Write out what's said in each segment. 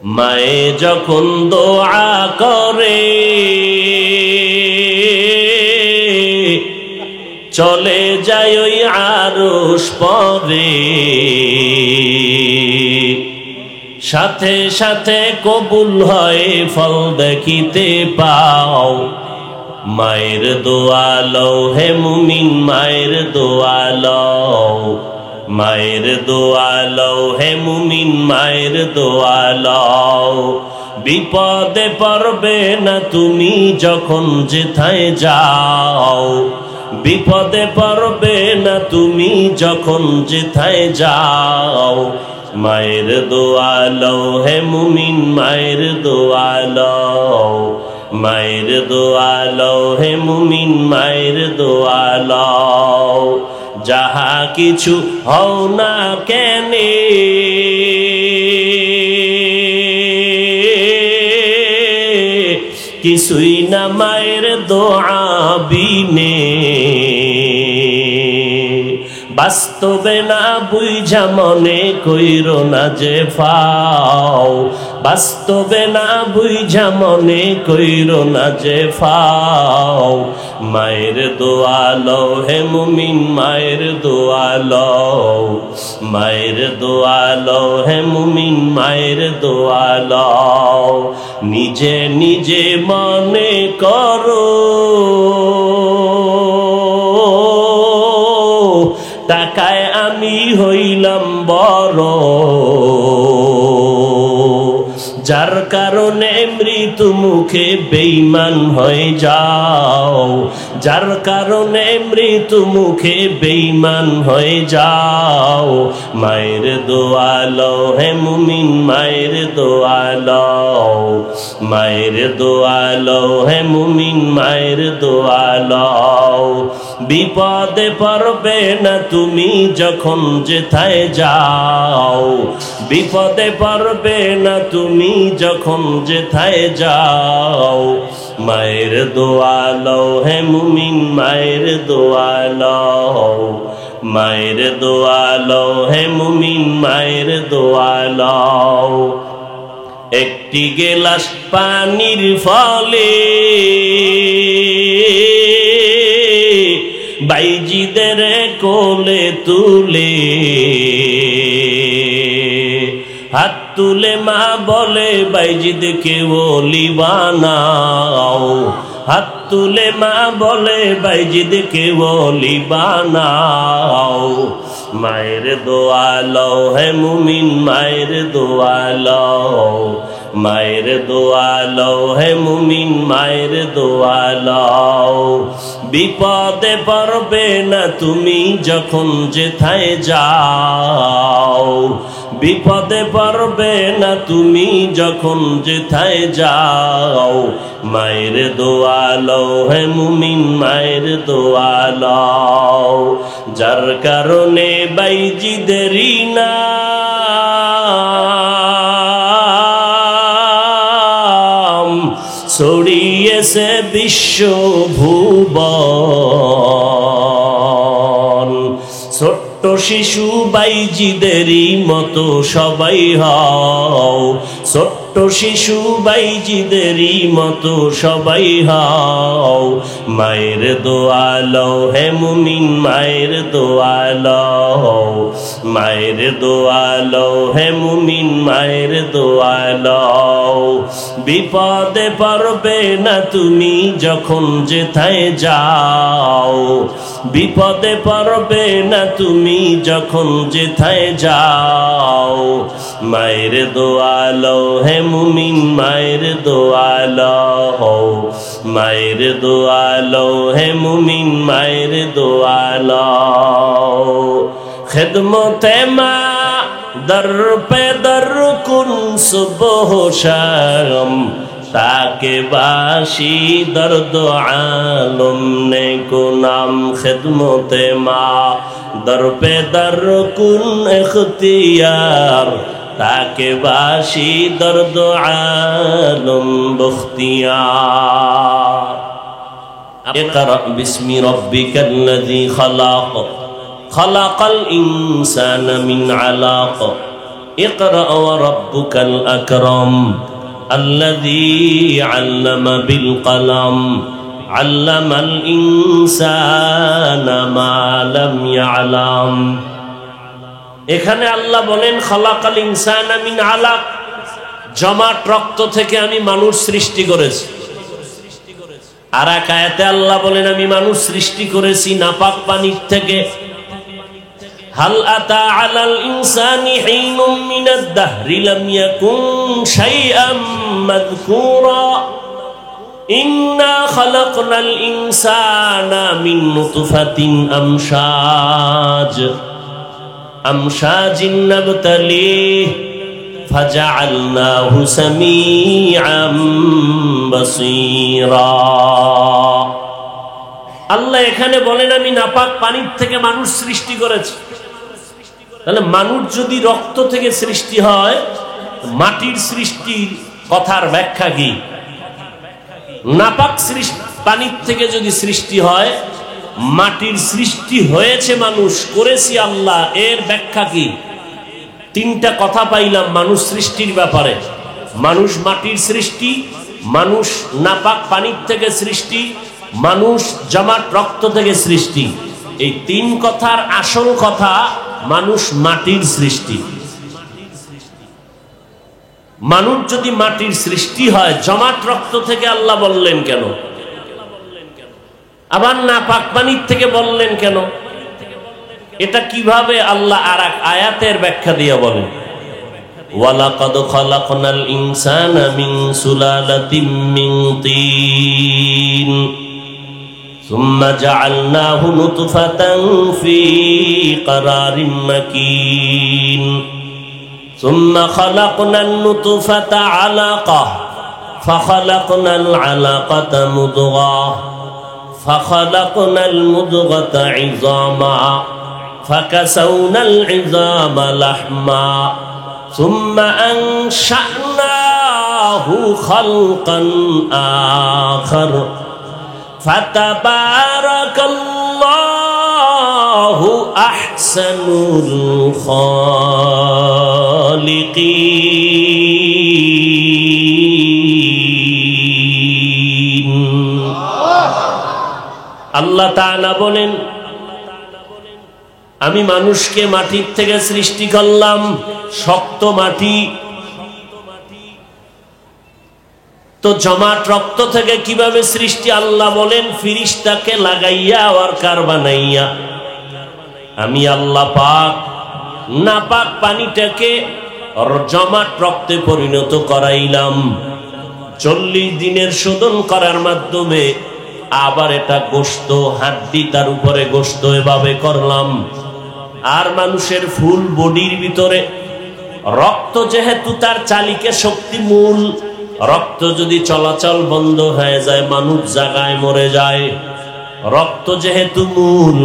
মায়ে যখন দোয়া করে চলে যায় ওই আরশ পরে, সাথে সাথে কবুল হয় ফল দেখিতে পাও। মায়ের দোয়া লও হে মুমিন, মায়ের দোয়া লও, মায়ের দোয়া লও হে মুমিন, মায়ের দোয়া লও। বিপদে পড়বে না তুমি যখন যেথায় যাও, বিপদে পড়বে না তুমি যখন যেথায় যাও। মায়ের দোয়া লও হে মুমিন, মায়ের দোয়া লও, মায়ের দোয়া লও হে মুমিন, মায়ের দোয়া লও। যাহা কিছু হও না কেনে কিছুই না মায়ের দোয়া বিনে। বাস্তবে না বুঝা মনে কইরো না যে ফাও, বাস্তবে না বুঝা মনে কইরো না যে ফাও। মায়ের দোয়া লও হে মুমিন, মায়ের দোয়া লও, মায়ের দোয়া লও হে মুমিন, মায়ের দোয়া লও। নিজে নিজে মনে করো টাকায় আমি হইলাম বড়, যার কারণে মৃত্যু মুখে বেঈমান হয়ে যাও, যার কারণে মৃত্যু মুখে বেঈমান হয়ে যাও। মায়ের দোয়া লও হে মুমিন, মায়ের দোয়া লও, মায়ের দোয়া লও হে মুমিন, মায়ের দোয়া লও। বিপদে পড়বে না তুমি যখন যেথায় যাও, বিপদে পড়বে না তুমি যখন যেথায় যাও। মায়ের দোয়া লও হে মুমিন, মায়ের দোয়া লও, মায়ের দোয়া লও হে মুমিন, মায়ের দোয়া লও। একটি গেলাস পানির ফলে বাইজিদের কোলে তুলে, হাত তুলে মা বলে বাইজিদকে ওলি বানাও, হাত তুলে মা বলে বাইজিদকে ওলি বানাও। মায়ের দোয়া লও হে মুমিন, মায়ের দোয়া লও, মায়ের দোয়া লও হে মুমিন, মায়ের দোয়া লও। বিপদে পড়বে না তুমি যখন যেথায় যাও, বিপদে পড়বে না তুমি যখন যেথায় যাও। মায়ের দোয়া লও হে মুমিন, মায়ের দোয়া লও। যার কারণে বাইজিদেরই নাম ছড়িয়েছে বিশ্ব ভুবন। ছোট্ট শিশু বাইজিদেরই মতো সবাই হও, ছোট্ট শিশু বাইজিদেরই মতো সবাই হও। মায়ের দোয়া লও হে মুমিন, মায়ের দোয়া লও, মায়ের দোয়া লও হে মুমিন, মায়ের দোয়া লও। বিপদে পড়বে না তুমি যখন যেথায় যাও, বিপদে পড়বে না তুমি যখন যেথায় যাও। মায়ের দোয়া লও হে মুমিন, মায়ের দোয়া লও, মায়ের দোয়া লও হে মুমিন, মায়ের দোয়া লও। খিদমতে মা দর পে দর কুন সুবহ শাম, তাকে বাসি দর্দ আলম নে কো নাম। খিদমতে মা দর পে দর কুন ইখতিয়ার, তাকে বাসি দর্দ আলম বখতিয়ার। ইকরা বিসমি রাব্বিকাল্লাযী খালাক, খালাকাল ইনসানা মিন আলাক, ইকরা ওয়া রাব্বুকাল আকরাম আল্লাযী আল্লামা বিল কলম আল্লামাল ইনসানা মা লাম ইয়ালাম। এখানে আল্লাহ বলেন খালাকাল ইনসানা মিন আলাক, জমাট রক্ত থেকে আমি মানুষ সৃষ্টি করেছি। আর এক আয়াতে আল্লাহ বলেন আমি মানুষ সৃষ্টি করেছি নাপাক পানির থেকে। হাল আতা আলাল ইনসানি হিনুম মিনাদ দাহরি লাম ইয়াকুন শাইআম মাযকুরা ইন্না খালাকনাল ইনসানা মিন নুতফাতিন আমশাজিন নাবতালিহি ফাজআলনাহু সামিআম বাসীরা। আল্লাহ এখানে বলেন আমি নাপাক পানির থেকে মানুষ সৃষ্টি করেছি। তাহলে মানুষ যদি রক্ত থেকে সৃষ্টি হয়, মাটির সৃষ্টির কথার ব্যাখ্যা কি? নাপাক পানির থেকে যদি সৃষ্টি হয়, মাটির সৃষ্টি হয়েছে মানুষ করেছি আল্লাহ, এর ব্যাখ্যা কি? তিনটা কথা পাইলাম মানুষ সৃষ্টির ব্যাপারে। মানুষ মাটির সৃষ্টি, মানুষ নাপাক পানির থেকে সৃষ্টি, মানুষ জমাট রক্ত থেকে সৃষ্টি। এই তিন কথার আসল কথা মানুষ মাটির সৃষ্টি। মানুষ যদি মাটির সৃষ্টি হয়, জমাট রক্ত থেকে আল্লাহ বললেন কেন? আবার নাপাক পানির থেকে বললেন কেন? এটা কিভাবে আল্লাহ আর এক আয়াতের ব্যাখ্যা দিয়ে বলেন, ওয়ালাকাদ খালাকনাল ইনসানা মিন সুলালাতিন মিন তিন সুম্মা জাআলনাহু নুতফাতান ফি ক্বারারিন মাকিন সুম্মা খালাকনান নুতফাতা আলাকাহ ফাখালাকনাল আলাকাতা মুদগাহ ফাখালাকনাল মুদগাতা ইযামা فكسونا العظام لحما ثم أنشأناه خلقا آخر فتبارك الله أحسن الخالقين। الله تعالى বলেন আমি মানুষকে মাটির থেকে সৃষ্টি করলাম, শক্ত মাটি। তো জমাট রক্ত থেকে কিভাবে সৃষ্টি? আল্লাহ বলেন ফিরিস্তাকে লাগাইয়া ওয়ার্কার বানাইয়া আমি আল্লাহ পাক নাপাক পানিটাকে জমাট রক্তে পরিণত করাইলাম। 40 দিনের শোধন করার মাধ্যমে আবার এটা গোশত, হাড্ডি, তার উপরে গোশত, এভাবে করলাম। আর মানুষের ফুল বডির ভিতরে রক্ত, যেহেতু তার চালিকা শক্তি মূল, রক্ত যদি চলাচল বন্ধ হয়ে যায় মানুষ জায়গায় মরে যায়। রক্ত যেহেতু মূল,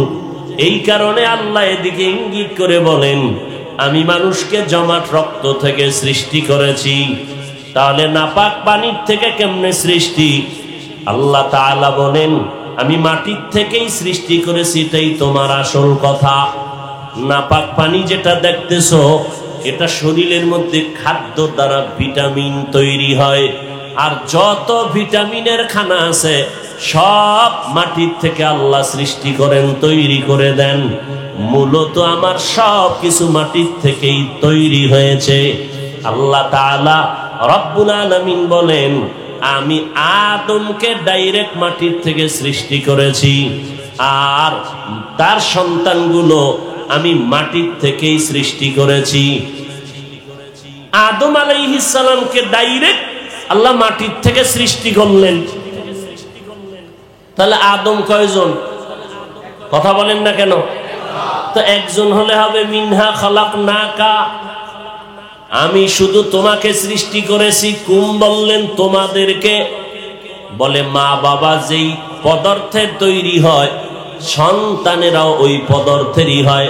এই কারণে আল্লাহ এদিকে ইঙ্গিত করে বলেন আমি মানুষকে জমাট রক্ত থেকে সৃষ্টি করেছি। তাহলে নাপাক পানির থেকে কেমনে সৃষ্টি? আল্লাহ তাআলা বলেন আমি মাটির থেকেই সৃষ্টি করেছি। এটাই তোমার আসল কথা। নাপাক পানি যেটা দেখতেছো, এটা শরীরের মধ্যে খাদ্য দ্বারা ভিটামিন তৈরি হয়। আর যত ভিটামিনের খানা আছে সব মাটির থেকে আল্লাহ সৃষ্টি করেন, তৈরি করে দেন। মূলত আমার সব কিছু মাটির থেকেই তৈরি হয়েছে। আল্লাহ তাআলা রব্বুল আলামিন বলেন আমি আদমকে ডাইরেক্ট মাটির থেকে সৃষ্টি করেছি, আর তার সন্তানগুলো আমি মাটির থেকেই সৃষ্টি করেছি। আদম আলাইহিস সালামকে ডাইরেক্ট আল্লাহ মাটির থেকে সৃষ্টি করলেন। তাহলে আদম কয়জন? কথা বলেন না কেন? তো একজন হলে হবে। মিনহা খালাকনাকা, আমি শুধু তোমাকে সৃষ্টি করেছি। কুম বললেন তোমাদেরকে, বলে মা বাবা যেই পদার্থের তৈরি হয় সন্তানেরাও ওই পদার্থেরই হয়।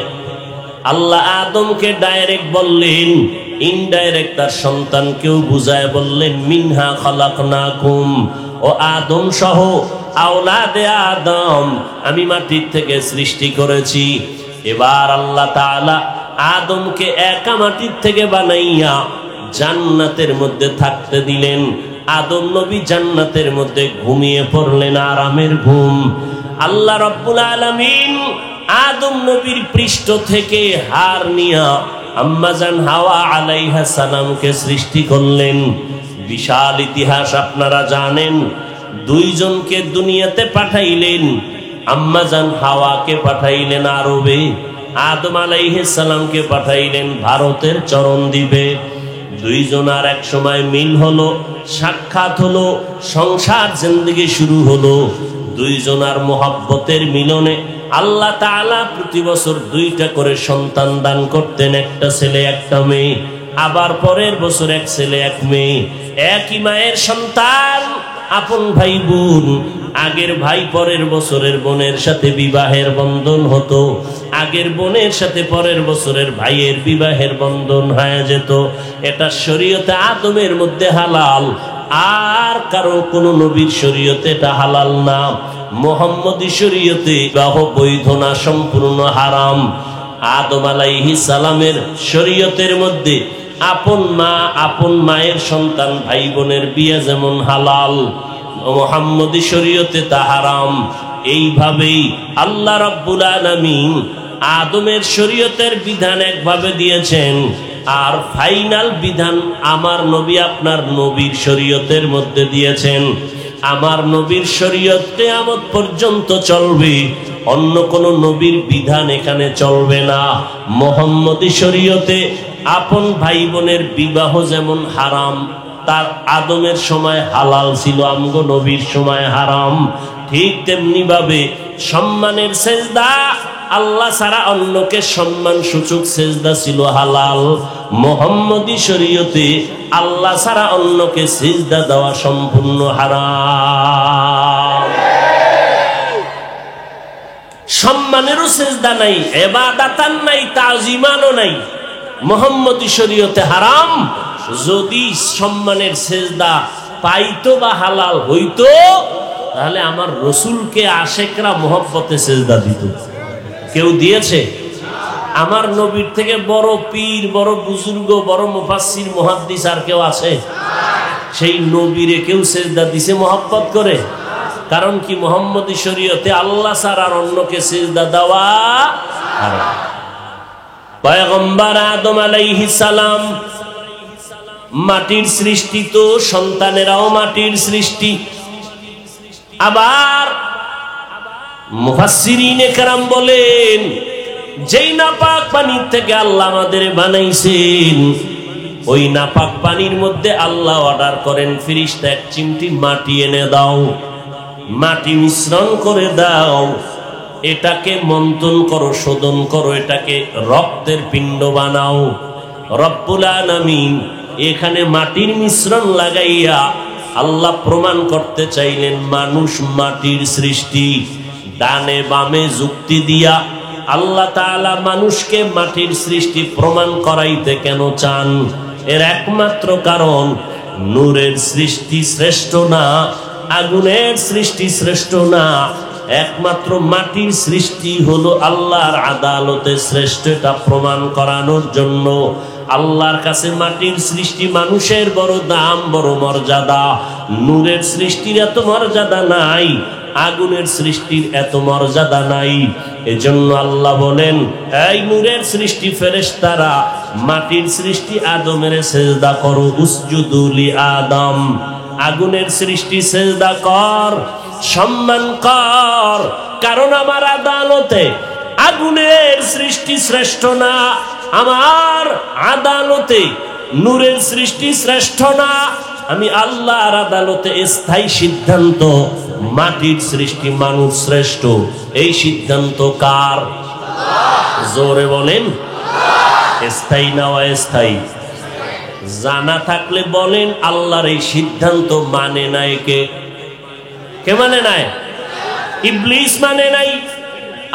আল্লাহ আদমকে ডাইরেক্ট বললেন, ইনডাইরেক্ট তার সন্তানকেও বুঝায় বললেন মিনহা খালাকনাকুম, ও আদম সহ আওলাদে আদম আমি মাটির থেকে সৃষ্টি করেছি। এবার আল্লাহ তাআলা আদমকে একা মাটির থেকে বানাইয়া জান্নাতের মধ্যে থাকতে দিলেন। আদম নবী জান্নাতের মধ্যে ঘুমিয়ে পড়লেন আরামের ঘুম। আল্লাহ রাব্বুল আলামিন আদম নবীর পৃষ্ঠ থেকে হাড় নিয়া আম্মাজান হাওয়া আলাইহা সালামকে সৃষ্টি করলেন। বিশাল ইতিহাস আপনারা জানেন। দুইজনকে দুনিয়াতে পাঠাইলেন। আম্মাজান হাওয়াকে পাঠাইলেন আরবে, আদম আলাইহিস সালামকে পাঠাইলেন ভারতের চরণদ্বীপে। দুইজনার এক সময় মিল হলো, সাক্ষাৎ হলো, সংসার জিন্দেগি শুরু হলো। দুইজনার মোহাব্বতের মিলনে আল্লাহ তাআলা প্রতি বছর 2টা করে সন্তান দান করতেন, একটা ছেলে একটা মেয়ে। আবার পরের বছর এক ছেলে এক মেয়ে, একই মায়ের সন্তান, আপন ভাই বোন। আগের ভাই পরের বছরের বোনের সাথে বিবাহের বন্ধন হতো, আগের বোনের সাথে পরের বছরের ভাইয়ের বিবাহের বন্ধন হয়ে যেত। এটা শরীয়তে আদমের মধ্যে হালাল, আর কারো কোন নবীর শরীয়তে এটা হালাল না। মুহাম্মদী শরীয়তে বিবাহ বৈধ না, সম্পূর্ণ হারাম। আদম আলাইহিস সালামের শরীয়তের মধ্যে আপন মা আপন মায়ের সন্তান ভাই বোনের বিয়ে যেমন হালাল, মুহাম্মদী শরীয়তে তা হারাম। এইভাবেই আল্লাহ রাব্বুল আলামিন আদমের শরীয়তের বিধান একভাবে দিয়েছেন, আর ফাইনাল বিধান আমার নবী আপনার নবীর শরীয়তের মধ্যে দিয়েছেন। আমার নবীর শরীয়ত কিয়ামত পর্যন্ত চলবে, অন্য কোন নবীর বিধান এখানে চলবে না। মুহাম্মদী শরীয়তে আপন ভাই বোনের বিবাহ যেমন হারাম, তার আদমের সময় হালাল ছিল, আমগো নবীর সময় হারাম। ঠিক তেমনি ভাবে সম্মানের সেজদা, আল্লাহ ছাড়া অন্যকে সম্মান সূচক সেজদা ছিল হালাল। মুহাম্মদী শরীয়তে আল্লাহ ছাড়া অন্যকে সেজদা দেওয়া সম্পূর্ণ হারাম। সম্মানেরও সেজদা নাই, ইবাদাতান নাই, তাজিমানও নাই। মুহাম্মদী শরীয়তে হারাম। যদি সম্মানের সেজদা পাইতো বা হালাল হইতো, তাহলে আমার রসুলকে আশেকরা মোহব্বতে সেজদা দিত। কেউ দিয়েছে? আমার নবীর থেকে বড় পীর, বড় বুজুর্গ, বড় মুফাসসির, মুহাদ্দিস আর কেউ আছে? সেই নবীরে কেউ সেজদা দিছে মোহাব্বত করে? কারণ কি? মুহাম্মদী শরীয়তে আল্লাহ ছাড়া আর অন্যকে সেজদা দেওয়া হারাম। পয়গম্বর আদম আলাইহিস সালাম মাটির সৃষ্টি, তো সন্তানেরাও মাটির সৃষ্টি। আবার মুফাসসিরিনে কেরাম বলেন, যেই নাপাক পানির থেকে আল্লাহ আমাদের বানাইছেন, ওই নাপাক পানির মধ্যে আল্লাহ অর্ডার করেন, ফেরেশতা এক চিমটি মাটি এনে দাও, মাটি মিশ্রণ করে দাও, এটাকে মন্থন করো, শোধন করো, এটাকে রক্তের পিণ্ড বানাও। রব্বুল আলামিন এখানে মাটির মিশ্রণ লাগাইয়া আল্লাহ প্রমাণ করতে চাইলেন মানুষ মাটির সৃষ্টি। ডানে বামে যুক্তি দিয়া আল্লাহ তাআলা মানুষকে মাটির সৃষ্টি প্রমাণ করাইতে কেন চান? এর একমাত্র কারণ, নূরের সৃষ্টি শ্রেষ্ঠ না, আগুনের সৃষ্টি শ্রেষ্ঠ না, একমাত্র মাটির সৃষ্টি হলো আল্লাহর আদালতে শ্রেষ্ঠ। এটা প্রমাণ করানোর জন্য আল্লাহর কাছে মাটির সৃষ্টি মানুষের বড় দাম, বড় মর্যাদা। নূরের সৃষ্টির এত মর্যাদা নাই, আগুনের সৃষ্টির এত মর্যাদা নাই। এজন্য আল্লাহ বলেন, এই নূরের সৃষ্টি ফেরেশতারা, মাটির সৃষ্টি আদমের সেজদা করো, উসজুদু লি আদম। আগুনের সৃষ্টি সেজদা কর, সম্মান কর, কারণ আমার আদালতে আগুনের সৃষ্টি শ্রেষ্ঠ না, আমার আদালতে নূরের সৃষ্টি শ্রেষ্ঠ না। আমি আল্লাহর আদালতে স্থায়ী সিদ্ধান্ত, মাটির সৃষ্টি মানুষ শ্রেষ্ঠ। এই সিদ্ধান্ত কার? জোরে বলেন। স্থায়ী না অস্থায়ী? জানা থাকলে বলেন, আল্লাহর এই সিদ্ধান্ত মানে নাই কে? কে মানে নাই? ইবলিস মানে নাই।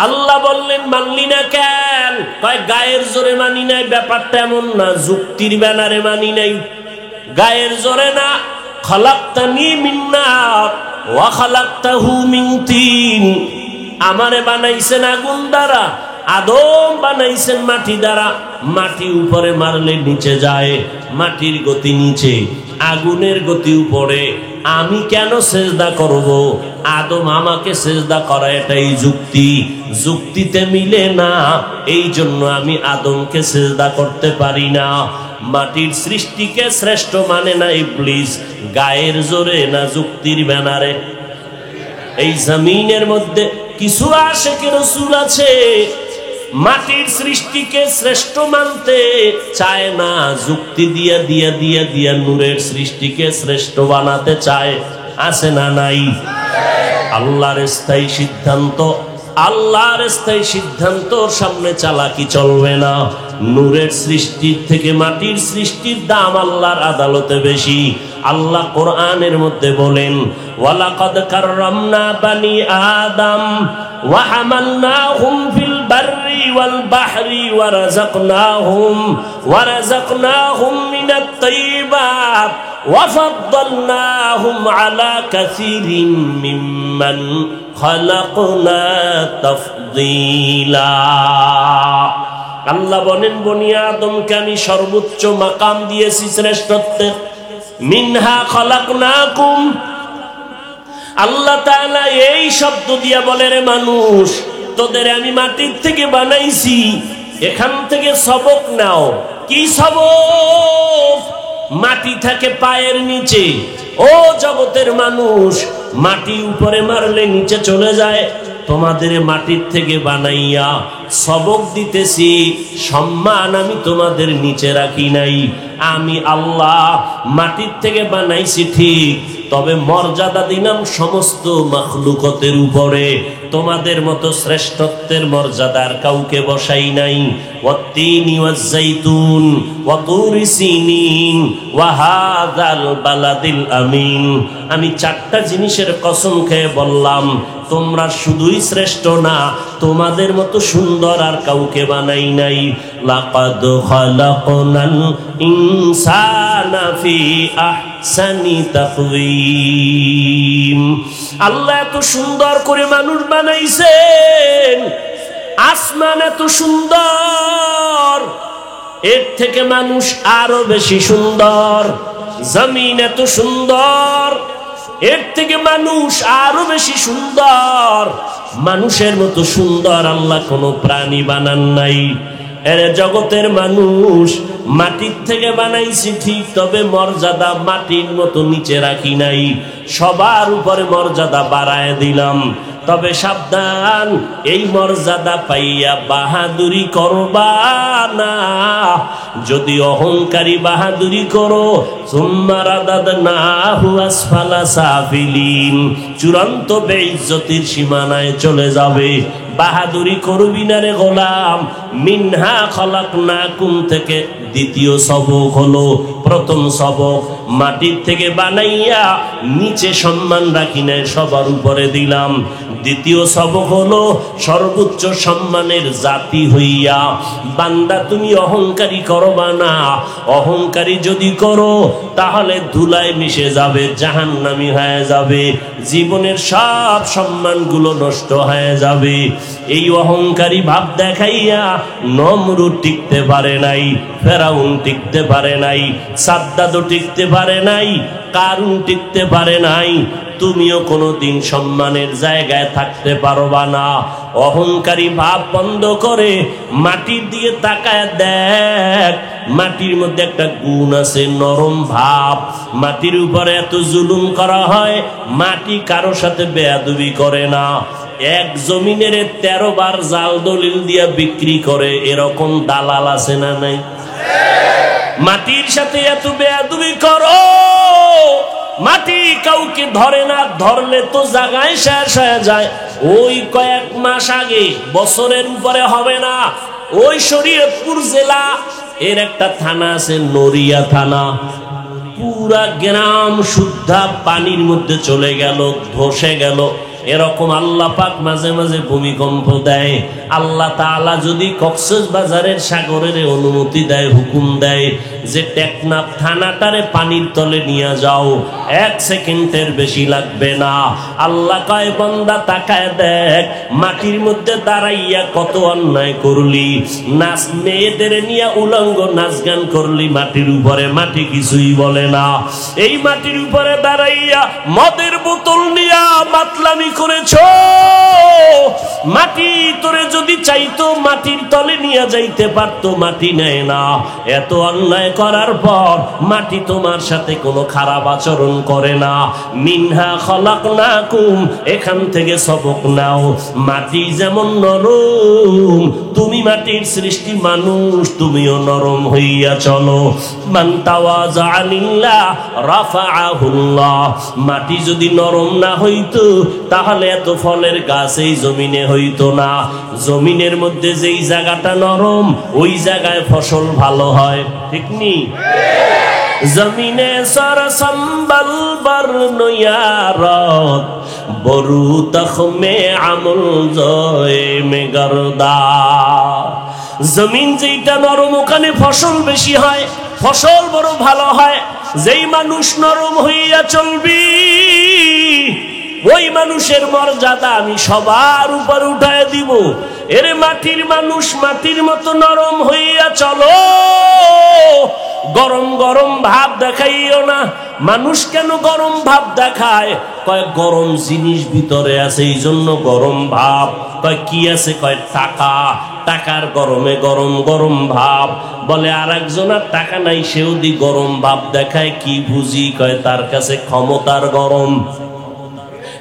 আল্লাহ বললেন, মানলি না কেন? কয় গায়ের জোরে মানি নাই। ব্যাপারটা এমন না, যুক্তির ব্যানারে মানি নাই, গায়ের জোরে না। খালাকতানি মিন নার ওয়া খালাকতাহু মিন তিন। আমারে বানাইছেন আগুন দ্বারা, আদম বানাইছেন মাটি দ্বারা, মাটি উপরে মারলে নিচে যায়, মাটির গতি নিচে, আগুনের গতি উপরে। আমি কেন সেজদা করব? আদম আমাকে সেজদা করা এটাই যুক্তি, যুক্তিতে মিলে না, এই জন্য আমি আদমকে সেজদা করতে পারি না। মাটির সৃষ্টিকে শ্রেষ্ঠ মানে না ইবলিস, গায়ের জোরে না যুক্তির ব্যানারে। এই জমিনের মধ্যে কিছু আশিকে রাসূল আছে, মাটির সৃষ্টিকে শ্রেষ্ঠ মানতে চায় না, যুক্তি দিয়া দিয়া দিয়া দিয়া নূরের সৃষ্টিকে শ্রেষ্ঠ বানাতে চায়। আছে না নাই? আল্লাহর স্থায়ী সিদ্ধান্ত, আল্লাহর স্থায়ী সিদ্ধান্তর সামনে চালাকি চলবে না। নূরের সৃষ্টির থেকে মাটির সৃষ্টির দাম আল্লাহর আদালতে বেশি। আল্লাহ কোরআনের মধ্যে বলেন, ওয়ালাকাদ কাররামনা বানি আদম ওয়া হামালনাহুম ফিল বাররি ওয়াল বাহরি ওয়া রাযাকনাহুম মিনাত তাইয়্যিবাত ওয়া ফাদ্দালনাহুম আলা কাসীরিন মিম্মান খালাকনা তাফদীলা। আল্লাহ বলেন, বনি আদমকে আমি সর্বোচ্চ মাকাম দিয়েছি শ্রেষ্ঠত্বের। মিনহা খালাকনাকুম, আল্লাহ তাআলা এই শব্দ দিয়া বলে, রে মানুষ, তোদের আমি মাটির থেকে বানাইছি, এখান থেকে সবক নাও। কি সবক? মাটি থাকে পায়ের নিচে। ও জগতের মানুষ, মাটি উপরে মারলে নিচে চলে যায়। তোমাদের মাটির থেকে বানাইয়া সবক দিতেছি, সম্মান আমি তোমাদের নিচে রাখি নাই। আমি আল্লাহ মাটির থেকে বানাইছি ঠিক, তবে মর্যাদা দিলাম সমস্ত মাখলুকতের উপরে। তোমাদের মতো শ্রেষ্ঠত্বের মর্যাদার কাউকে বসাই নাই। ওয়াত্তিনি ওয়াজ্জাইতুন ওয়া তুরি সিনিন ওয়া হাযাল বালাদিল আমিন। আমি চারটা জিনিসের কসম খেয়ে বললাম, তোমরা শুধুই শ্রেষ্ঠ না, তোমাদের মতো সুন্দর আর কাউকে বানাই নাই। লাকাদ খালাকনাল ইনসানা ফি আহসানি তাকওয়িম। আল্লাহ এত সুন্দর করে মানুষ বানাইছেন, আসমান এত সুন্দর, এর থেকে মানুষ আরো বেশি সুন্দর। জমিন এত সুন্দর, এর থেকে মানুষ আরো বেশি সুন্দর। মানুষের মতো সুন্দর আল্লাহ কোনো প্রাণী বানান নাই। এর জগতের মানুষ মাটির থেকে বানাইছি ঠিক, তবে মর্যাদা মাটির মতো নিচে রাখি নাই, সবার উপরে মর্যাদা বাড়ায় দিলাম। তবে সাবধান, এই মর্যাদা পাইয়া বাহাদুরি করবা না। যদি অহংকারী বাহাদুরি করো, সুম্মা রাদাদনাহু আসফালা সাফিলিন, চূড়ান্ত বেইজ্জতির সীমানায় চলে যাবে। বাহাদুরি করবি না রে গোলাম। মিনহা খালাকনাকুম থেকে দ্বিতীয় সবক হলো, প্রথম সবক মাটির থেকে বানাইয়া নিচে সম্মান রাখি নাই, সবার উপরে দিলাম। দ্বিতীয় সবক হলো, সর্বোচ্চ সম্মানের জাতি হইয়া বান্দা তুমি অহংকারী করবা না। অহংকারী যদি করো তাহলে ধুলায় মিশে যাবে, জাহান্নামী হয়ে যাবে, জীবনের সব সম্মানগুলো নষ্ট হয়ে যাবে। এই অহংকারী ভাব দেখাইয়া নমরুদ টিকতে পারে নাই, ফেরাউন টিকতে পারে নাই, সাদ্দাদও টিকতে পারে নাই, কারুন টিকতে পারে নাই। তুমিও কোনোদিন সম্মানের জায়গায় থাকতে পারবা না। অহংকারী ভাব বন্ধ করে মাটির দিকে তাকায় দেখ, মাটির মধ্যে একটা গুণ আছে, নরম ভাব। মাটির উপরে এত জুলুম করা হয়, মাটি কারো সাথে বেয়াদবি করে না। এক জমিনের 13 বার জাল দলিল দিয়া বিক্রি করে, এরকম দালাল আছে না নাই? মাটির সাথে এত বেয়াদবি করো, মাটি কাউকে ধরে না, ধরলে তো জায়গায় শেষ হয়ে যায়। ওই কয়েক মাস আগে, বছরের উপরে হবে না, ওই শরীয়তপুর জেলা এর একটা থানা আছে, নড়িয়া থানা, পুরা গ্রাম শুদ্ধা পানির মধ্যে চলে গেল, ধসে গেল। এরকম আল্লাহ পাক মাঝে মাঝে ভূমিকম্প দেয়। আল্লাহ তাআলা যদি কক্সবাজারের সাগরের অনুমতি দেয়, হুকুম দেয়, যে টেকনাফ থানাটারে পানির তলে নিয়ে যাও, 1 সেকেন্ডের বেশি লাগবে না। আল্লাহ কয় বান্দা তাকায় দেখ, মাটির মধ্যে দাঁড়াইয়া কত অন্যায় করলি, নাচ মেয়েদের নিয়ে উলঙ্গ নাচ গান করলি মাটির উপরে, মাটি কিছুই বলে না। এই মাটির উপরে দাঁড়াইয়া মদের বোতল নিয়া মাতলামি করেছ, মাটি তোরে যদি চাইতো মাটির তলে নিয়ে যাইতে পারতো, মাটি নেয় না। এত অন্যায় করার পর মাটি তোমার সাথে কোনো খারাপ আচরণ করে না। মিনহা খলাকনাকুম, এখান থেকে সবক নাও। মাটি যেমন নরম, তুমি মাটির সৃষ্টি মানুষ, তুমিও নরম হইয়া চলো। মান তাওয়াজা লিল্লাহ রাফাআহুল্লাহ। মাটি যদি নরম না হইতো তাহলে এত ফলের গাছ এই জমিনে হইতো না। জমিনের মধ্যে যেই জায়গাটা নরম ওই জায়গায় ফসল ভালো হয়, ঠিক নি? জমিনে সর সম্বল বর্ণয়ারত বরু তখমে আমল জয় মে গরদা। জমিন যেটা নরম ওখানে ফসল বেশি হয়, ফসল বড় ভালো হয়। যেই মানুষ নরম হইয়া চলবি ওই মানুষের মর্যাদা আমি সবার উপর উঠায় দিব। এরে মাটির মানুষ, মাটির মতো নরম হইয়া চলো। গরম গরম ভাব দেখাইও না। মানুষ কেন গরম ভাব দেখায়? কয় গরম জিনিস ভিতরে আছে এই জন্য গরম ভাব। কয় কি আছে? কয় টাকা, টাকার গরমে গরম গরম ভাব। বলে আর একজনের টাকা নাই, সেও দি গরম ভাব দেখায়, কি বুঝি? কয় তার কাছে ক্ষমতার গরম,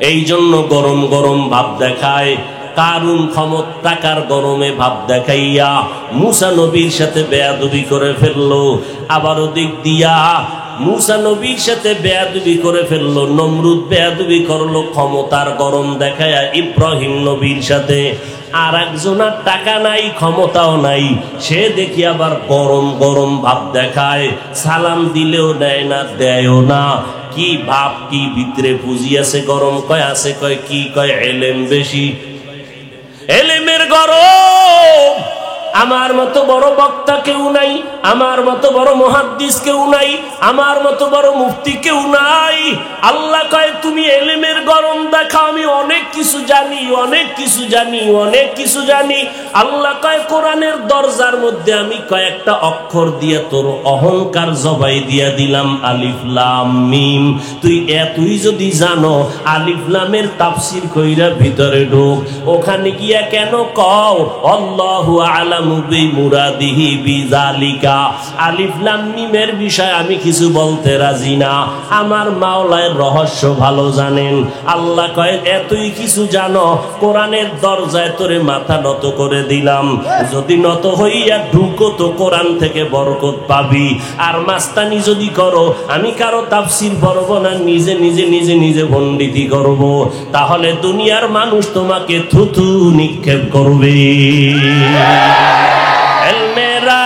এই জন্য গরম গরম ভাব দেখায়। কারুন ক্ষমতা টাকার গরমে ভাব দেখাইয়া মুসা নবীর সাথে বেয়াদবি করে ফেললো। আবার ওদিক দিয়া মুসা নবীর সাথে বেয়াদবি করে ফেললো। নমরুদ বেয়াদবি করলো ক্ষমতার গরম দেখায়া ইব্রাহিম নবীর সাথে। আর একজনের টাকা নাই, ক্ষমতাও নাই, সে দেখি আবার গরম গরম ভাব দেখায়। সালাম দিলেও দেয় না, দেয়ও না। কি ভাব, কি ভিতরে পুঁজি আছে গরম? কয় আছে। কয় কি? কয় এলেম বেশি, এলেমের গরম। আমার মতো বড় বক্তা কেউ নাই, আমার মতো বড় মুহাদ্দিস কেউ নাই, আমার মতো বড় মুফতি কেউ নাই। আল্লাহ কয় তুমি এলেমের গরম দেখাও, আমি অনেক কিছু জানি, অনেক কিছু জানি, অনেক কিছু জানি। আল্লাহ কয় কোরআনের দরজার মধ্যে আমি কয়েকটা অক্ষর দিয়ে তোর অহংকার জবাই দিয়া দিলাম, আলিফ লাম মিম। তুই এতই যদি জানো, আলিফ লামের তাফসীর কইরা ভিতরে ঢোক। ওখানে গিয়া কেন কও আল্লাহু আলামু বিমুরাদিহি বিযালিকা? আলিফ লাম মিমের বিষয় আমি কিছু বলতে রাজি না, আমার মাওলার রহস্য ভালো জানেন। আল্লাহ কয় এতই কিছু জানো, কোরআনের দরজায় তোরে মাথা নত করে দিলাম, যদি নত হইয়া ঢুকো তো কোরআন থেকে বরকত পাবি। আর মাস্তানি যদি করো, আমি কারো তাফসীর পড়ব না, নিজে নিজে নিজে নিজে পণ্ডিতি করব, তাহলে দুনিয়ার মানুষ তোমাকে থুথু নিক্ষেপ করবে। মেরা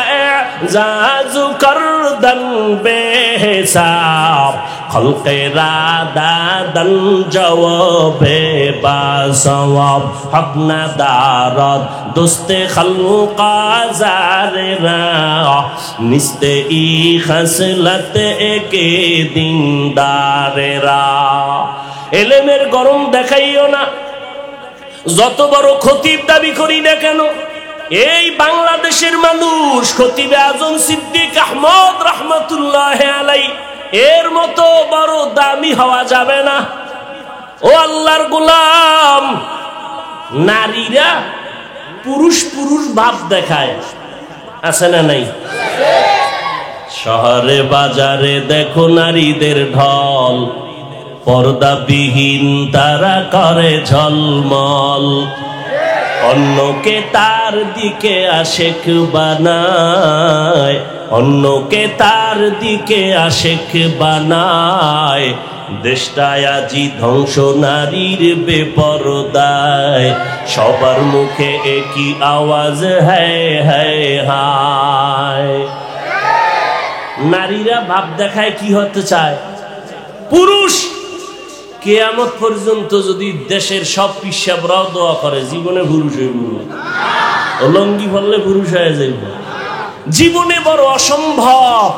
জাজু করদন বেহিসাব খলকেরা দাদন জওয়াবে বাসওয়াব হকনা দারদ দোস্তে খলকা জারেরা নিস্তে ই খসলত একে দিনদারেরা। এলেমের গরম দেখাইও না। যত বড় খতিব দাবি করি না কেন, এই বাংলাদেশের মানুষ খতিবে আজম সিদ্দিক আহমদ রহমতুল্লাহ আলাই এর মতো বড় দামি হওয়া যাবে না। ও আল্লাহর গোলাম, নারীরা পুরুষ পুরুষ ভাব দেখায়, আছে না নাই? শহরে বাজারে দেখো নারীদের ঢল, পর্দাবিহীন তারা করে ঝলমল। অন্যকে তার দিকে আশেক বানায়, অন্যকে তার দিকে আশেক বানায়। দেশটায় আজি ধ্বংস নারীর বেপরদায়, সবার মুখে একই আওয়াজ হ্যায় হ্যায় হায়। নারীরা ভাব দেখায় কি হতে চায়? পুরুষ। কিয়ামত পর্যন্ত যদি দেশের সব পিসাবরাও দোয়া করে জীবনে পুরুষ হইব, লঙ্গি ফললে পুরুষ হয়ে যাইব। জীবনে বড় অসম্ভব।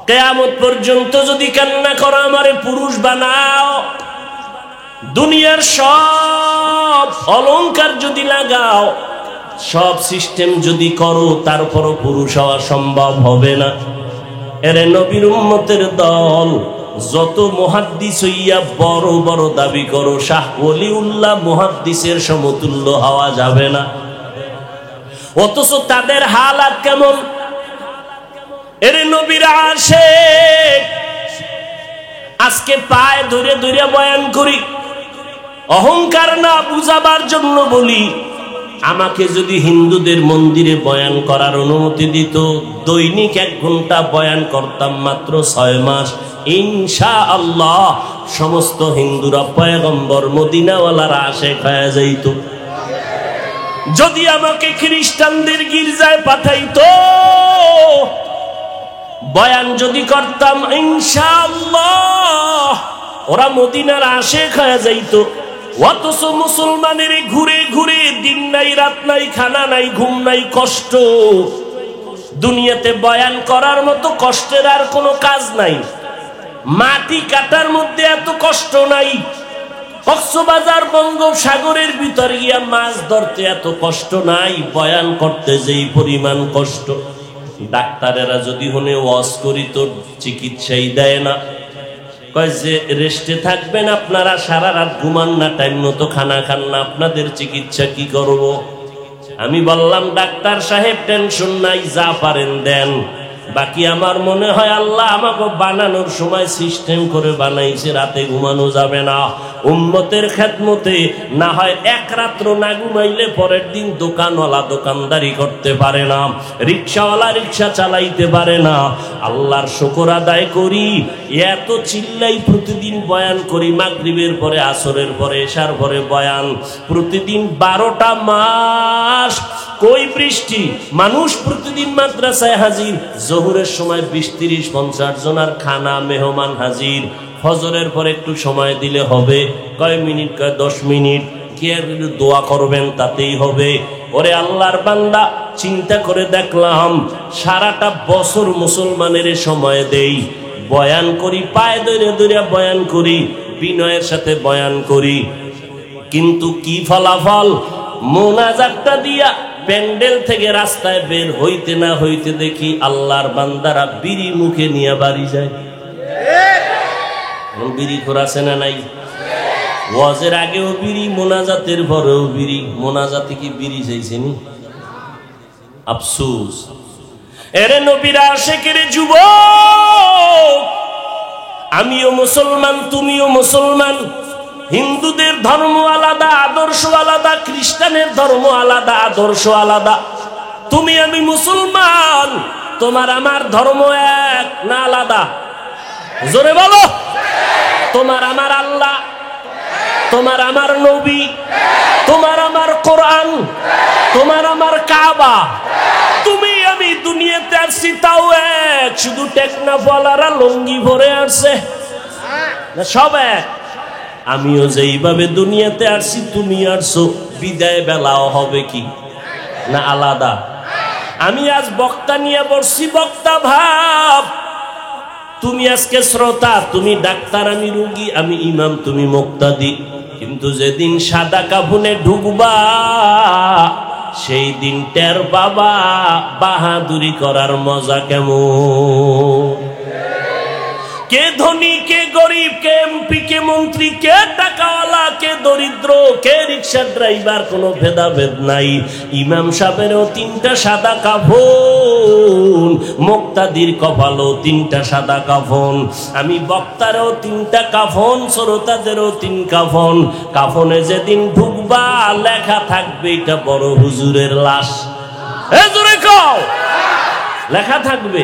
কিয়ামত পর্যন্ত যদি কান্না করো আমারে পুরুষ বানাও, দুনিয়ার সব অলংকার যদি লাগাও, সব সিস্টেম যদি করো, তারপরও পুরুষ হওয়া সম্ভব হবে না। এরে নবীর উম্মতের দল, যত মুহাদ্দিস হইয়া বড় বড় দাবি করো, শাহ ওলিউল্লাহ মুহাদ্দিসের সমতুল্য হওয়া যাবে না। অথচ তাদের হালাত কেমন? এরে নবীর আশিক, আজকে পায়ে ধরে ধরে বয়ান করি, অহংকার না বুঝাবার জন্য বলি। আমাকে যদি হিন্দুদের মন্দিরে বয়ান করার অনুমতি দিত, দৈনিক 1 ঘন্টা বয়ান করতাম, মাত্র 6 মাস, ইনশাআল্লাহ সমস্ত হিন্দুরা পয়গম্বর মদিনাওয়ালারা আশিক হয়ে যাইত। যদি আমাকে খ্রিস্টানদের গির্জায় পাঠাইতো, বয়ান যদি করতাম, ইনশাআল্লাহ ওরা মদিনার আশিক হয়ে যাইত। অথচ মুসলমানের ঘুরে ঘুরে দিন নাই রাত নাই, খানা নাই ঘুম নাই, কষ্ট। দুনিয়াতে বয়ান করার মতো কষ্টের আর কোনো কাজ নাই। মাটি কাটার মধ্যে এত কষ্ট নাই। কক্সবাজার বঙ্গোপসাগরের ভিতর গিয়া মাছ ধরতে এত কষ্ট নাই, বয়ান করতে যেই পরিমাণ কষ্ট। ডাক্তারেরা যদি হনে ওয়াজ করি তো চিকিৎসাই দেয় না, কয় যে রেস্টে থাকবেন আপনারা, সারা রাত ঘুমান না, টাইম মতো খানা খান না, আপনাদের চিকিৎসা কি করব? আমি বললাম, ডাক্তার সাহেব টেনশন নাই, যা পারেন দেন, বাকি আমার মনে হয় আল্লাহ আমাকে বানানোর সময় সিস্টেম করে বানাইছে, রাতে ঘুমানো যাবে না। উম্মতের খেদমতে না হয় 1 রাত্র না ঘুমাইলে পরের দিন দোকানওয়ালা দোকানদারি করতে পারে না, রিক্সাওয়ালা রিক্সা চালাইতে পারে না। আল্লাহর শুকর আদায় করি, এত চিল্লাই প্রতিদিন বয়ান করি, মাগরিবের পরে, আসরের পরে, এশার পরে বয়ান, প্রতিদিন 12টা মাস। কই বৃষ্টি, মানুষ প্রতিদিন মাদ্রাসায় হাজির, জোহরের সময় 20-30-50 জনের খানা, মেহমান হাজির। ফজরের পরে একটু সময় দিলে হবে, কয় মিনিট, কয় 10 মিনিট, কে দোয়া করবেন তাতেই হবে। ওরে আল্লাহর বান্দা, চিন্তা করে দেখলাম, সারাটা বছর মুসলমানের সময় দেই, বয়ান করি, পায়ে ধরে ধরে বয়ান করি, বিনয়ের সাথে বয়ান করি, কিন্তু কি ফলাফল? মোনাজাতটা দিয়া প্যান্ডেল থেকে রাস্তায় বের হইতে না হইতে দেখি আল্লাহর বান্দারা বিড়ি মুখে নিয়ে বাড়ি যায়। বিড়ি খোরাছে না নাই? ওয়াজের আগেও বিড়ি, মোনাজাতের পরেও বিড়ি। মোনাজাতে কি বিড়ি চাইছেনি? আফসোস। এরে নবীর আশিকের যুবক, আমিও মুসলমান, তুমিও মুসলমান। হিন্দুদের ধর্ম আলাদা, আদর্শ আলাদা, খ্রিস্টানের ধর্ম আলাদা, আদর্শ আলাদা। তুমি আমি মুসলমান, তোমার আমার ধর্ম এক না আলাদা? জোরে বলো। তোমার আমার আল্লাহ, তোমার আমার নবী, তোমার আমার কোরআন, তোমার আমার কাবা। তুমি আমি দুনিয়াতে আসছি তাও এক, শুধু টেকনাফওয়ালারা লঙ্গি ভরে আসছে, সব এক। আমিও যেইভাবে দুনিয়াতে আসছি তুমি আসছো, বিদায় বেলাও হবে কি না আলাদা? আমি আজ বক্তা নিয়ে বসছি, বক্তা ভাব। তুমি আজকে শ্রোতা, তুমি ডাক্তার, আমি রোগী, আমি ইমাম, তুমি মুক্তাদি। কিন্তু যেদিন সাদা কাফনে ঢুকবা, সেই দিন টের বাবা বাহাদুরি করার মজা কেমন। কে ধনী, কে গরিব, কে এমপি, কে মন্ত্রী, কে টাকাওয়ালা, কে দরিদ্র, কে রিক্সা ড্রাইভার, কোনো ভেদাভেদ নাই। ইমাম সাহেবেরও 3টা সাদা কাফন, মুক্তাদির কপালও 3টা সাদা কাফন, আমি বক্তারও 3টা কাফন, শ্রোতাদেরও 3 কাফন। কাফনে যেদিন ঢুকবা, লেখা থাকবে এটা বড় হুজুরের লাশ। জোরে কও, লেখা থাকবে।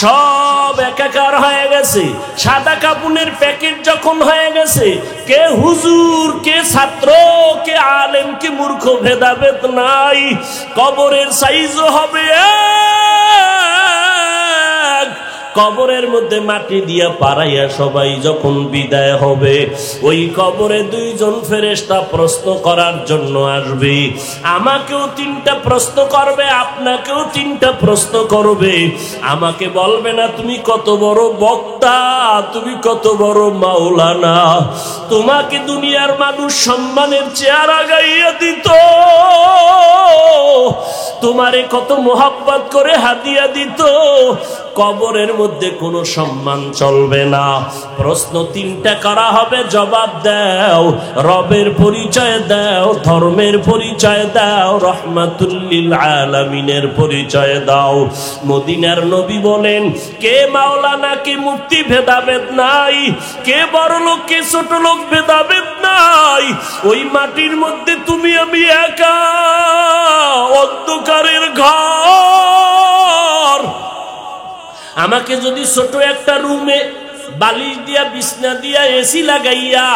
সব একাকার হয়ে গেছে। সাদা কাপুনের প্যাকেট যখন হয়ে গেছে, কে হুজুর, কে ছাত্র, কে আলেম, কে মূর্খ ভেদাভেদ নাই। কবরের সাইজও হবে এক, কবরের মধ্যে মাটি দিয়া পাড়াইয়া সবাই যখন বিদায় হবে, ওই কবরে দুইজন ফেরেশতা প্রশ্ন করার জন্য আসবে। আমাকেও 3টা প্রশ্ন করবে, আপনাকেও 3টা প্রশ্ন করবে। আমাকে বলবে না তুমি কত বড় বক্তা, তুমি কত বড় মাওলানা। তোমাকে দুনিয়ার মানুষ সম্মানের চেয়ার আগাইয়া দিত, তোমারে কত মোহাব্বত করে হাদিয়া দিত। কবরের মধ্যে কোনো সম্মান চলবে না। প্রশ্ন 3টা করা হবে, জবাব দাও। রবের পরিচয় দাও, ধর্মের পরিচয় দাও, রহমাতুল লিল আলামিনের পরিচয় দাও। মদিনার নবী বলেন, কে মাওলানা কে মুফতি ভেদাভেদ নাই, কে বড় লোক কে ছোট লোক ভেদাভেদ নাই। ওই মাটির মধ্যে তুমি আমি একা, অন্ধকারের ঘর। আমাকে যদি ছোট একটা রুমে বালিশ দিয়া বিছনা দিয়া এসি লাগাইয়া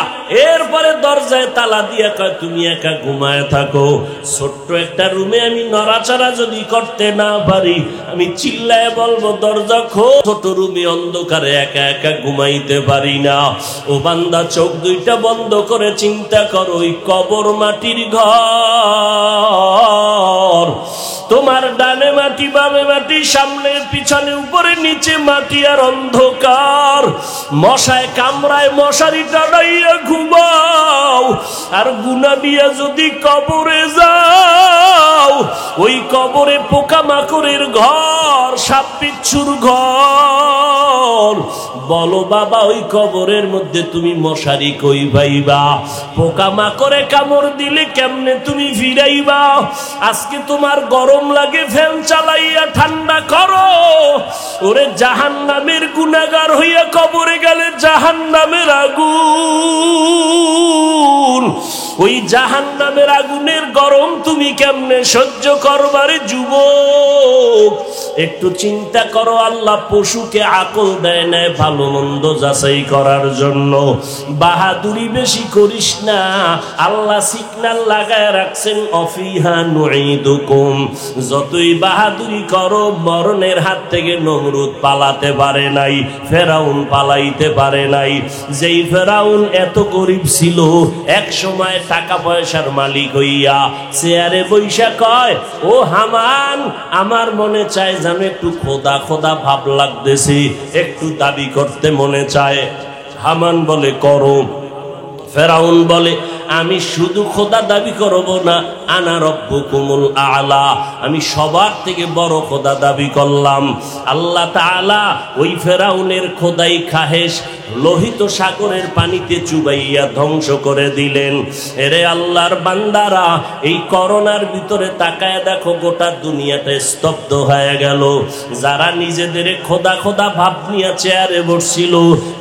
এরপরে দরজায় তালা দিয়া কয় তুমি একা ঘুমায় থাকো, ছোট্ট একটা রুমে আমি নড়াচড়া যদি করতে না পারি, আমি চিল্লায় বলবো দরজা খোল। ছোট রুমে অন্ধকারে একা একা ঘুমাইতে পারি না। ও বান্দা, চোখ 2টা বন্ধ করে চিন্তা করো, ওই কবর মাটির ঘর। তোমার ডানে মাটি, বামে মাটি, সামনে পিছনে, উপরে নিচে মাটি আর অন্ধকার। মশায় কামড়ায় মশারি টানাইয়া ঘুমাও। আর গুনাহ নিয়া যদি কবরে যাও, ওই কবরে পোকামাকড়ের ঘর, সাপ বিচ্ছুর ঘর। বলো বাবা, ওই কবরের মধ্যে তুমি মশারি কই পাইবা? পোকামাকড়ে কামড় দিলে কেমনে তুমি ফিরাইবা? আজকে তোমার গরম লাগে, ফ্যান চালাইয়া ঠান্ডা করো। ওরে জাহান্নামের গুনাহগার হইয়া কবরে গেলে জাহান্নামের আগুন, ওই জাহান্নামের আগুনের গরম তুমি কেমনে সহ্য করবারে যুবক? একটু চিন্তা করো। আল্লাহ পশুকে আকল দেয় না ভালো মন্দ যাচাই করার জন্য। বাহাদুরি বেশি করিস না। আল্লাহ সিগন্যাল লাগায় রাখছেন, অফিহা নুঈদুকুম। যতই বাহাদুরি করো, মরণের হাত থেকে নমরুদ পালাতে পারে নাই, ফেরাউন পালাইতে পারে নাই। যেই ফেরাউন এত গরিব ছিল, এক সময় টাকা পয়সার মালিক হইয়া চেয়ারে বৈশা কয়, ও হামান, আমার মনে চায় যেন একটু খোদা খোদা ভাব লাগতেছে, একটু দাবি করতে মনে চায়। হামান বলে করো। ফেরাউন বলে, আমি শুধু খোদা দাবি করব না, আনা রব্বুকুমুল আলা, আমি সবার থেকে বড় খোদা দাবি করলাম। আল্লাহ তাআলা ওই ফেরাউনের খোদাই খাহেশ লোহিত সাগরের পানিতে চুবাইয়া ধ্বংস করে দিলেন। এরে আল্লাহর বান্দারা, এই করোনার ভিতরে তাকায় দেখো, গোটা দুনিয়াটা স্তব্ধ হয়ে গেল। যারা নিজেদের খোদা খোদা ভাব নিয়ে চেয়ারে বসছিল,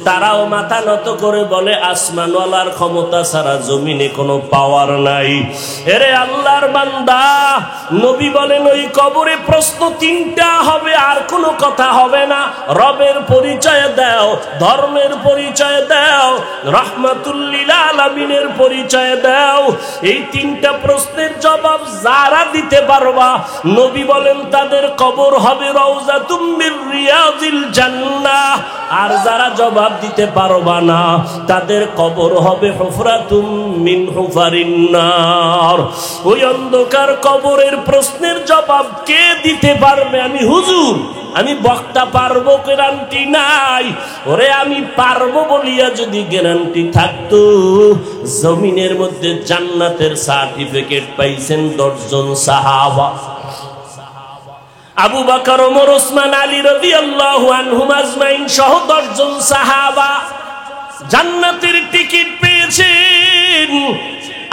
তারাও মাথা নত করে বলে আসমানওয়ালার ক্ষমতা ছাড়া জমিনে কোনো পাওয়ার নাই। এরে আল্লাহর বান্দা, নবী বলেন ওই কবরে প্রশ্ন 3টা হবে, আর কোনো কথা হবে না। রবের পরিচয় দাও, ধর্মের পরিচয় দাও, রহমাতুল লিল আলামিনের পরিচয় দাও। এই 3টা প্রশ্নের জবাব যারা দিতে পারবা, নবী বলেন তাদের কবর হবে রওজাতুম মির রিয়াজিল জান্নাহ। আর যারা জবাব দিতে পারবা না, তাদের কবর হবে হুফরাতুম মিন হুফারিন নার। ওই অন্ধকার কবরের প্রশ্নের জবাব কে দিতে পারবে? আমি হুজুর, আমি বক্তা পারবো, গ্যারান্টি নাই। ওরে আমি পারবো বলিয়া যদি গ্যারান্টি থাকতো, জমিনের মধ্যে জান্নাতের সার্টিফিকেট পাইছেন 10 জন সাহাবা। আবু বকর, ওমর, ওসমান, আলী রাদিয়াল্লাহু আনহুম আজমাইন সহ 10 জন সাহাবা জান্নাতের টিকিট পেয়েছেন।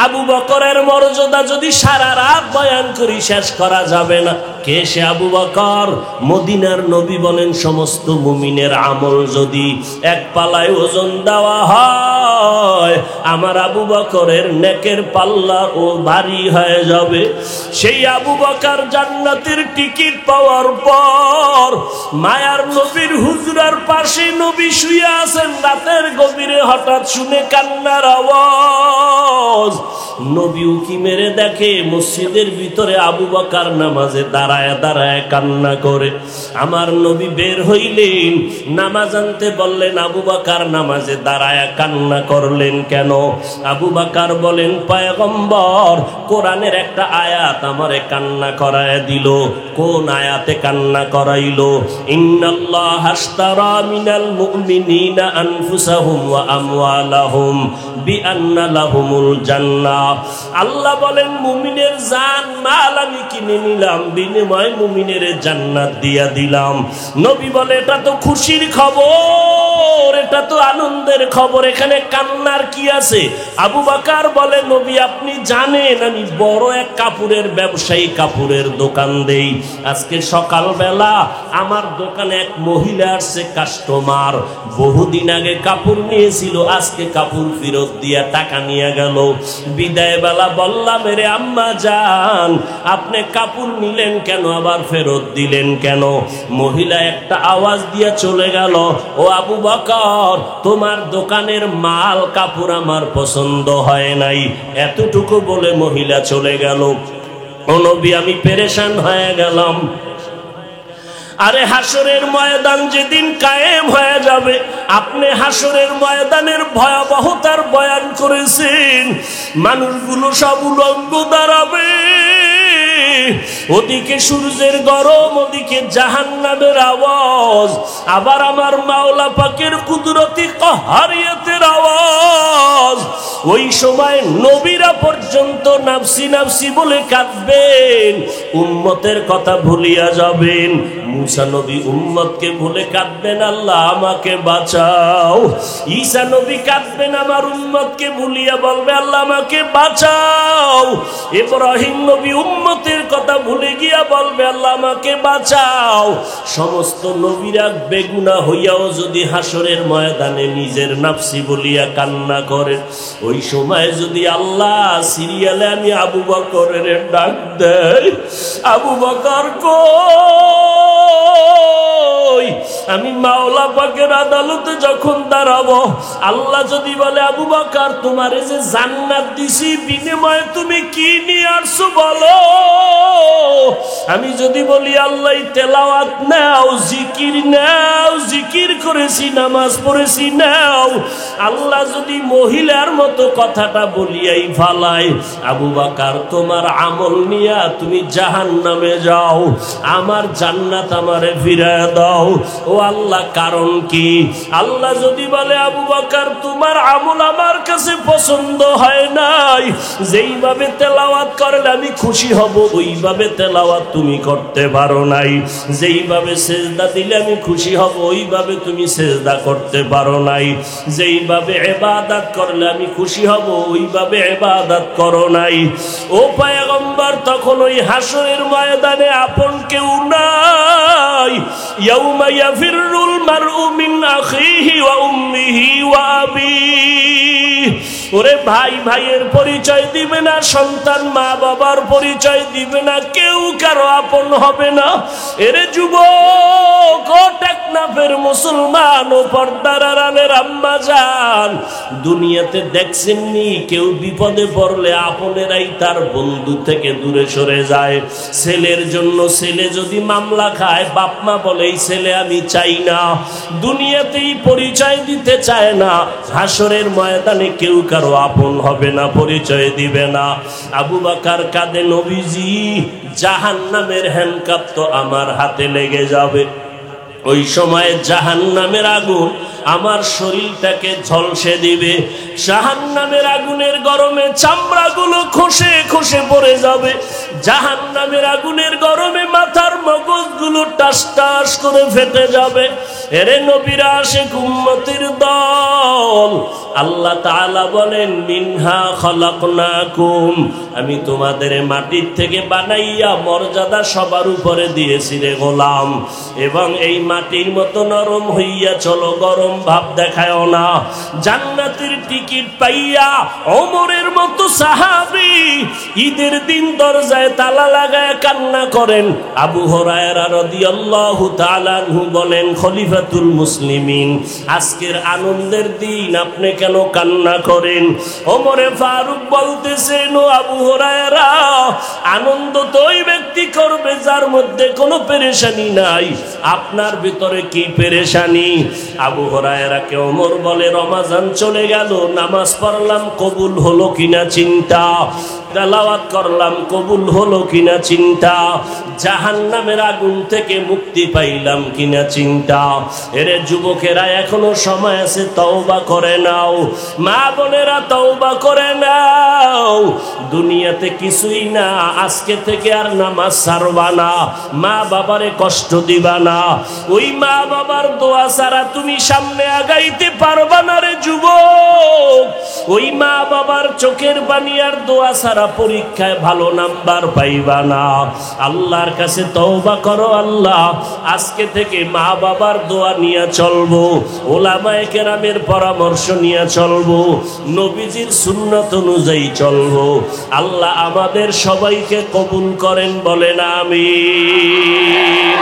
আবু বকরের মর্যাদা যদি সারা রাত বয়ান করি শেষ করা যাবে না। কে সে আবু বকর? মদিনার নবী বলেন, সমস্ত মুমিনের আমল যদি এক পাল্লায় ওজন দেওয়া হয়, আমার আবু বকরের নেকের পাল্লা ও ভারী হয়ে যাবে। সেই আবু বকর জান্নাতের টিকিট পাওয়ার পর মায়ার নবীর হুজরার পাশে নবী শুয়ে আছেন। রাতের গভীরে হঠাৎ শুনে কান্নার আওয়াজ। নবী উকি মেরে দেখে মসজিদের ভিতরে আবু বকর নামাজে দাঁড়ায় দাঁড়ায় কান্না করে। আমার নবী বের হইলেন, নামাজ আনতে বললেন, আবু বকর নামাজে দাঁড়ায় কান্না করলেন কেন? আবু বকর বলেন, পয়গম্বর কোরআনের একটা আয়াত আমারে কান্না করায় দিল। কোন আয়াতে কান্না করাইলো? ইন্নাল্লাহা আশতারা মিনাল মুমিনিনা আনফুসাহুম ওয়া আমওয়ালাহুম বিআন্না লাহুমুল জান্নাহ। আল্লাহ বলেন, মুমিনের জান মাল আমি কিনে নিলাম, বিনিময়ে মুমিনের জান্নাত দিয়া দিলাম। নবী বলে, এটা তো খুশির খবর, এটা তো আনন্দের খবর, এখানে কান্নার কি আছে? আবু বকর বলে, নবী আপনি জানেন আমি বড় এক কাপড়ের ব্যবসায়ী, কাপড়ের দোকান দেই। আজকে সকালবেলা আমার দোকানে এক মহিলা আসছে কাস্টমার, বহুদিন আগে কাপড় নিয়েছিল, আজকে কাপড় ফেরত দিয়া টাকা নিয়ে গেল। বিদায় বেলা বললাম, রে আম্মা জান আপনি কাপড় নিলেন কেন, আবার ফেরত দিলেন কেন? মহিলা একটা আওয়াজ দিয়া চলে গেল, ও আবু বকর তোমার দোকানের মাল কাপড় আমার পছন্দ হয় নাই, এতটুকু বলে মহিলা চলে গেল। ও নবী আমি পেরেশান হয়ে গেলাম। আরে হাসরের ময়দান যেদিন কায়েম হয়ে যাবে, আপনি হাসরের ময়দানের ভয়াবহতার বয়ান করেছেন, মানুষগুলো সব উলঙ্গ দাঁড়াবে, ওদিকে সূর্যের গরম, ওদিকে জাহান্নামের আওয়াজ, আবার আমার মাওলা পাকের কুদরতি কাহারিয়াতের আওয়াজ। ওই সময় নবীরা পর্যন্ত নাফসি নাফসি বলে কাঁদবেন, উম্মতের কথা ভুলিয়া যাবেন। মুসা নবী উম্মতকে ভুলে কাঁদবেন, আল্লাহ আমাকে বাঁচাও। ঈসা নবী কাঁদবেন, আমার উম্মতকে ভুলিয়া বলবে, আল্লাহ আমাকে বাঁচাও। ইব্রাহিম নবী উম্মতের কথা ভুলে গিয়া বলবে, আল্লাহ আমাকে বাঁচাও। সমস্ত নবীরা বেগুনাহ হইয়াও যদি হাসরের ময়দানে নিজের নাফসি বলিয়া কান্না করে, ওই সময় যদি আল্লাহ সিরিয়ালে আমি আবু বকরের ডাক দেয়, আবু বকর কই? আমি মাওলা পাকের আদালতে যখন দাঁড়াবো, আল্লাহ যদি বলে, আবু বকর তোমারে যে জান্নাত দিছি, বিনিময়ে তুমি কি নিয়ে আসছো বলো? আমি যদি বলি, আল্লাহ তেলাওয়াত নাও, জিকির নাও, জিকির করেছি, নামাজ পড়েছি নাও, আল্লাহ যদি মহিলার মতো কথাটা বলিয়াই ফালায়, আবু বকর তোমার আমল নিয়া তুমি জাহান্নামে যাও, আমার জান্নাত আমারে ফিরায় দাও। ও আল্লাহ কারণ কি? আল্লাহ যদি বলে, আবু বকর তোমার আমল আমার কাছে পছন্দ হয় নাই, যেইভাবে তেলাওয়াত করলে আমি খুশি হব ওইভাবে তেলাওয়াত তুমি করতে পারো নাই, যেইভাবে সেজদা দিলে আমি খুশি হব ওইভাবে তুমি সেজদা করতে পারো নাই, যেইভাবে ইবাদত করলে আমি খুশি হব ওইভাবে ইবাদত করো নাই। ও পয়গম্বর তখন ওই হাসরের ময়দানে আপন কেউ নাই। ইয়াউমা ইয়াফিরুল মারউ মিন আখিহি ওয়া উম্মিহি ওয়া আবিহি। ওরে ভাই ভাইয়ের পরিচয় দিবে না, সন্তান মা বাবার পরিচয় দিবে না, কেউ কারো আপন হবে না। এরে যুবক, ও টেকনাফের মুসলমান, ও পর্দার আড়ালের আম্মা জান, দুনিয়াতে দেখছেননি কেউ বিপদে পড়লে আপনেরাই তার বন্ধু থেকে দূরে সরে যায়। ছেলের জন্য ছেলে যদি মামলা খায়, বাপ মা বলে এই ছেলে আমি চাই না, দুনিয়াতেই পরিচয় দিতে চায় না, হাসরের ময়দানে কেউ কারো আপন হবে না, পরিচয় দিবে না। আবু বকর কাঁদে, নবীজি জাহান্নামের হ্যান্ডকাপ তো আমার হাতে লেগে যাবে। ওই সময় জাহান্নামের আগুন আমার শরীরটাকে ঝলসে দিবে, জাহান্নামের আগুনের গরমে চামড়াগুলো খসে খসে পড়ে যাবে, জাহান্নামের আগুনের গরমে মাথার মগজগুলো টাস টাস করে ফেটে যাবে। এরে নবীরা আশিক উম্মতের দল, আল্লাহ তাআলা বলেন, মিনহা খলাকনাকুম, আমি তোমাদের মাটির থেকে বানাইয়া মর্যাদা সবার উপরে দিয়েছি রে গোলাম, এবং এই মাটির মতো নরম হইয়া চলো, গরম ভাব দেখায়ও না। জান্নাতের টিকিট পাইয়া ওমরের মতো সাহাবী ঈদের দিন দরজায় তালা লাগায় কান্না করেন। আবু হুরায়রা রাদিয়াল্লাহু তাআলা আনহু বলেন, খলিফাতুল মুসলিমিন, আজকের আনন্দের দিন আপনি কেন কেন কান্না করেন? ওমরে ফারুক বলতেছেন, ও আবু হুরায়রা, আনন্দ তো ওই ব্যক্তি করবে যার মধ্যে কোনো পেরেশানি নাই। আপনার ভিতরে কি পেরেশানি? আবু হুরায়রাকে ওমর বলে, রমাজান চলে গেল, নামাজ পড়লাম কবুল হলো কিনা চিন্তা, তেলাওয়াত করলাম কবুল হলো কিনা চিন্তা, জাহান্নামের আগুন থেকে মুক্তি পাইলাম কিনা চিন্তা। এরে যুবকেরা, এখনো সময় আছে, তওবা করে নাও। মা বোনেরা, তওবা করে নাও। দুনিয়াতে কিছুই না, আজকে থেকে আর নামাজ ছাড়বা না, মা বাবারে কষ্ট দিবা না। ওই মা বাবার দোয়া ছাড়া তুমি সামনে আগাইতে পারবা না রে যুবক। ওই মা বাবার চোখের পানি আর দোয়া ছাড়া পরীক্ষায় ভালো নাম্বার পাইবা না। আল্লাহর কাছে তওবা করো, আল্লাহ আজকে থেকে মা বাবার দোয়া নিয়ে চলবো, ওলামায়ে কেরামের পরামর্শ নিয়ে চলবো, নবীজির সুন্নাত অনুযায়ী চলবো। আল্লাহ আমাদের সবাইকে কবুল করেন, বলেন আমিন।